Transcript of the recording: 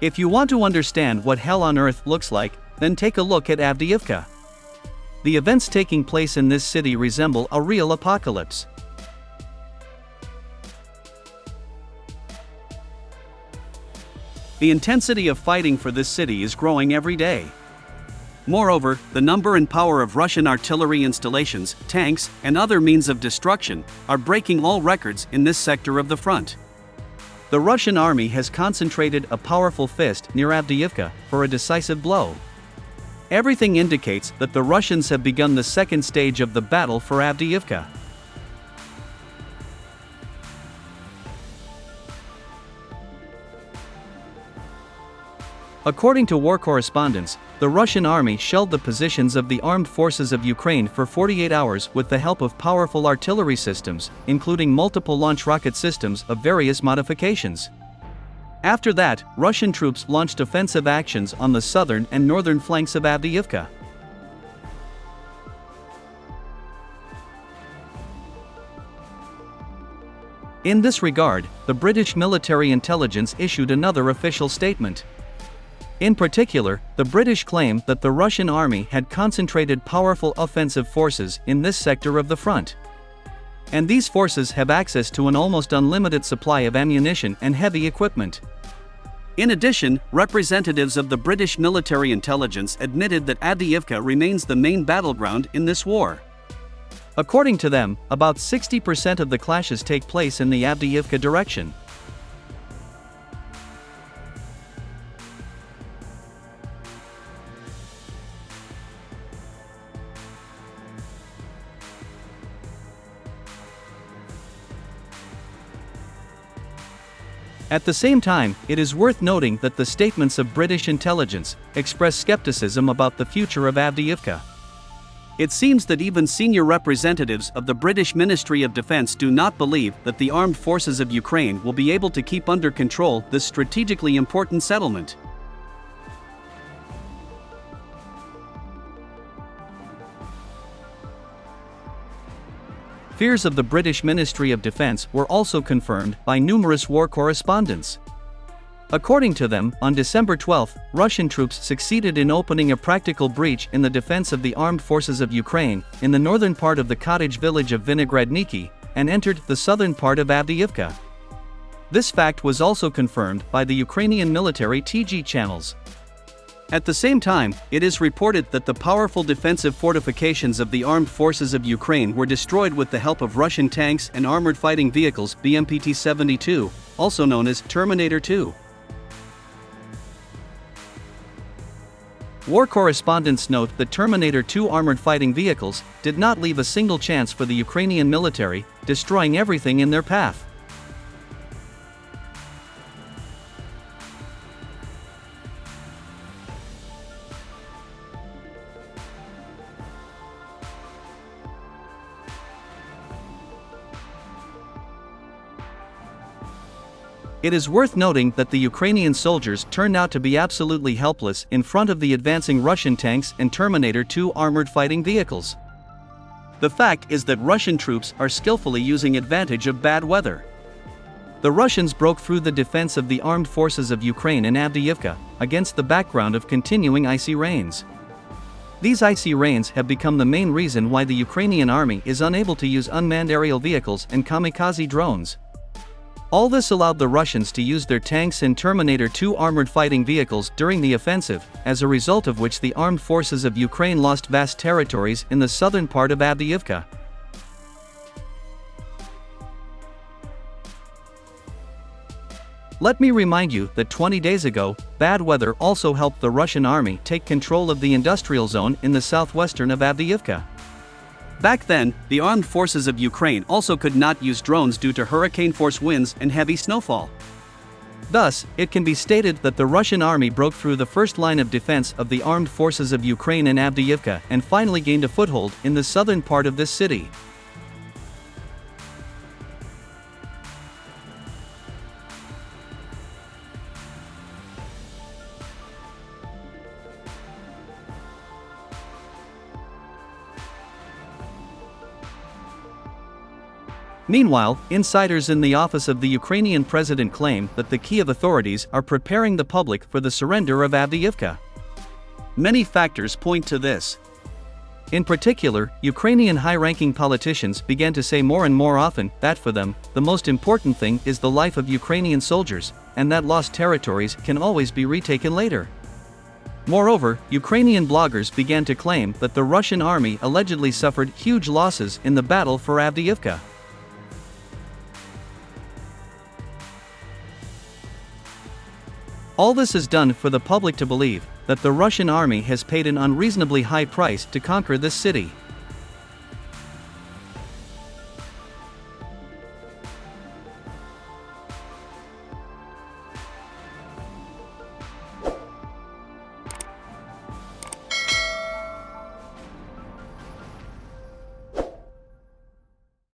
If you want to understand what hell on earth looks like, then take a look at Avdiivka. The events taking place in this city resemble a real apocalypse. The intensity of fighting for this city is growing every day. Moreover, the number and power of Russian artillery installations, tanks, and other means of destruction are breaking all records in this sector of the front. The Russian army has concentrated a powerful fist near Avdiivka for a decisive blow. Everything indicates that the Russians have begun the second stage of the battle for Avdiivka. According to war correspondents, the Russian army shelled the positions of the armed forces of Ukraine for 48 hours with the help of powerful artillery systems, including multiple launch rocket systems of various modifications. After that, Russian troops launched offensive actions on the southern and northern flanks of Avdiivka. In this regard, the British military intelligence issued another official statement. In particular, the British claim that the Russian army had concentrated powerful offensive forces in this sector of the front. And these forces have access to an almost unlimited supply of ammunition and heavy equipment. In addition, representatives of the British military intelligence admitted that Avdiivka remains the main battleground in this war. According to them, about 60% of the clashes take place in the Avdiivka direction. At the same time, it is worth noting that the statements of British intelligence express skepticism about the future of Avdiivka. It seems that even senior representatives of the British Ministry of Defence do not believe that the armed forces of Ukraine will be able to keep under control this strategically important settlement. Fears of the British Ministry of Defence were also confirmed by numerous war correspondents. According to them, on December 12, Russian troops succeeded in opening a practical breach in the defense of the armed forces of Ukraine, in the northern part of the cottage village of Vinogradniki, and entered the southern part of Avdiivka. This fact was also confirmed by the Ukrainian military TG channels. At the same time, it is reported that the powerful defensive fortifications of the armed forces of Ukraine were destroyed with the help of Russian tanks and armored fighting vehicles BMPT-72, also known as Terminator-2. War correspondents note that Terminator-2 armored fighting vehicles did not leave a single chance for the Ukrainian military, destroying everything in their path. It is worth noting that the Ukrainian soldiers turned out to be absolutely helpless in front of the advancing Russian tanks and Terminator-2 armored fighting vehicles. The fact is that Russian troops are skillfully using advantage of bad weather. The Russians broke through the defense of the armed forces of Ukraine in Avdiivka, against the background of continuing icy rains. These icy rains have become the main reason why the Ukrainian army is unable to use unmanned aerial vehicles and kamikaze drones. All this allowed the Russians to use their tanks and Terminator-2 armored fighting vehicles during the offensive, as a result of which the armed forces of Ukraine lost vast territories in the southern part of Avdiivka. Let me remind you that 20 days ago, bad weather also helped the Russian army take control of the industrial zone in the southwestern of Avdiivka. Back then, the armed forces of Ukraine also could not use drones due to hurricane-force winds and heavy snowfall. Thus, it can be stated that the Russian army broke through the first line of defense of the armed forces of Ukraine in Avdiivka and finally gained a foothold in the southern part of this city. Meanwhile, insiders in the office of the Ukrainian president claim that the Kyiv authorities are preparing the public for the surrender of Avdiivka. Many factors point to this. In particular, Ukrainian high-ranking politicians began to say more and more often that for them, the most important thing is the life of Ukrainian soldiers, and that lost territories can always be retaken later. Moreover, Ukrainian bloggers began to claim that the Russian army allegedly suffered huge losses in the battle for Avdiivka. All this is done for the public to believe that the Russian army has paid an unreasonably high price to conquer this city.